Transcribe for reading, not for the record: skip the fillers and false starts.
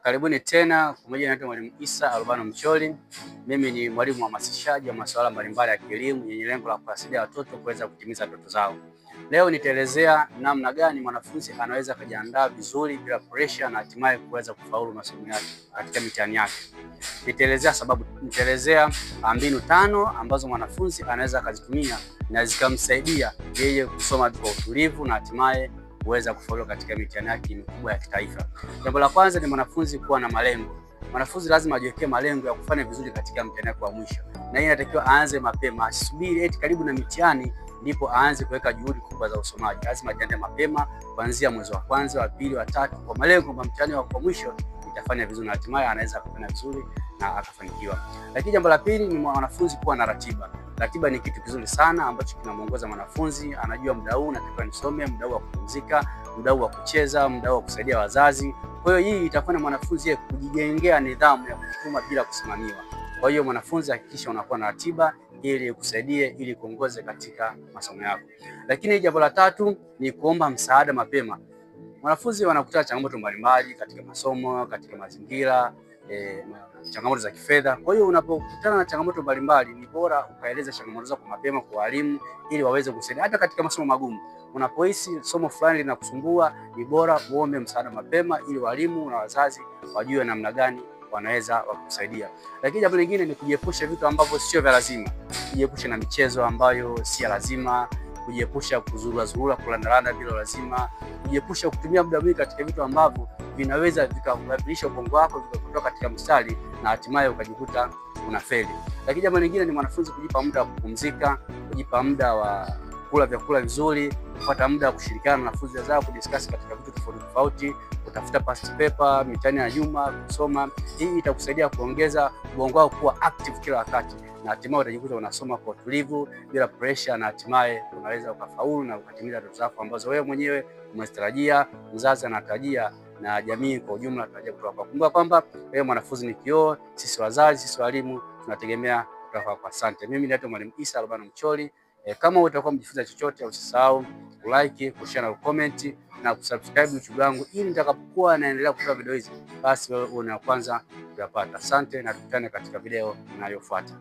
Karibuni tena. Kwa majina naitwa Mwalimu Isa Albano Mcholi. Mimi ni mwalimu wa hamasishaji wa masuala mbalimbali ya kielimu yenye lengo la kuwasaidia watoto kuweza kutimiza ndoto zao. Leo nitaelezea namna gani mwanafunzi anaweza kujiandaa vizuri bila pressure na hatimaye kuweza kufaulu masomo yake katika mitihani yake. Nitaelezea mbinu 5 ambazo mwanafunzi anaweza akazitumia na zikamsaidia yeye kusoma kwa utulivu na hatimaye kuweza kufaulu katika mitihani yake mikubwa ya kitaifa. Jambo la kwanza ni mwanafunzi kuwa na malengo. Mwanafunzi lazima ajiwekee malengo ya kufanya vizuri katika mtihani wake wa mwisho. Na hii inatakiwa aanze mapema, asisubiri eti karibu na mitihani ndipo aanze kuweka juhudi kubwa za usomaji. Lazima ajiandae mapema kuanzia mwezi wa kwanza, wa pili, wa tatu kwa malengo kwamba mtihani wa mwisho itafanya vizuri na hatimaye anaweza kufanya vizuri na akafanikiwa. Lakini jambo la pili ni mwanafunzi kuwa na ratiba. Ratiba ni kitu kizuri sana ambacho kinamuongoza mwanafunzi, anajua muda huu natakiwa nisome, muda huu wa kupumzika, muda huu wa kucheza, muda huu wa kusaidia wazazi. Kwa hiyo hii itafanya mwanafunzi yeye kujijengea nidhamu ya kujituma bila kusimamiwa. Kwa hiyo mwanafunzi hakikisha unakuwa na ratiba ili kusaidie ili kuongoze katika masomo yako. Lakini jambo la tatu ni kuomba msaada mapema. Wanafunzi wanakutana changamoto mbalimbali katika masomo, katika mazingira, changamoto za kifedha. Kwa hiyo unapokutana na changamoto mbalimbali ni bora ukaeleza changamoto zako mapema kwa walimu ili waweze kusaidia. Hata katika masomo magumu, unapohisi somo fulani linakusumbua, ni bora uombe msaada mapema ili walimu na wazazi wajue namna gani wanaweza wakusaidia. Lakini jambo lingine ni kujiepusha vitu ambavyo sio vya lazima. Kujiepusha na michezo ambayo si ya lazima, kujiepusha kuzurura kulandaranda bila lazima, kujiepusha kutumia muda mwingi katika vitu ambavyo vinaweza vikabadilisha ubongo wako vikakutoa katika mstari na hatimaye ukajikuta unafeli. Lakini jambo lingine ni mwanafunzi kujipa muda wa kupumzika, kujipa muda wa kula vyakula vizuri, kupata muda wa kushirikiana na wanafunzi wenzao, kudiscuss katika vitu tofauti, kutafuta past paper, mitihani ya nyuma, kusoma. Hii itakusaidia kuongeza ubongo wako kuwa active kila wakati na hatimaye utajikuta unasoma kwa utulivu bila pressure na hatimaye unaweza ukafaulu na ukatimiza ndoto zako ambazo wewe mwenyewe umezitarajia, mzazi anatarajia na jamii kwa ujumla tunatarajia kutoka kwako. Kumbuka kwamba wewe mwanafunzi ni kioo, sisi wazazi, sisi walimu tunategemea kutoka kwako. Asante. Mimi naitwa Mwalimu Isa Albano Mcholi. Kama utakuwa mjifunza chochote usisahau kulike, kushare na kucomment na kusubscribe YouTube yangu ili nitakapokuwa naendelea kutoa video hizi basi wewe una kwanza kuyapata. Asante na tukutane katika video inayofuata.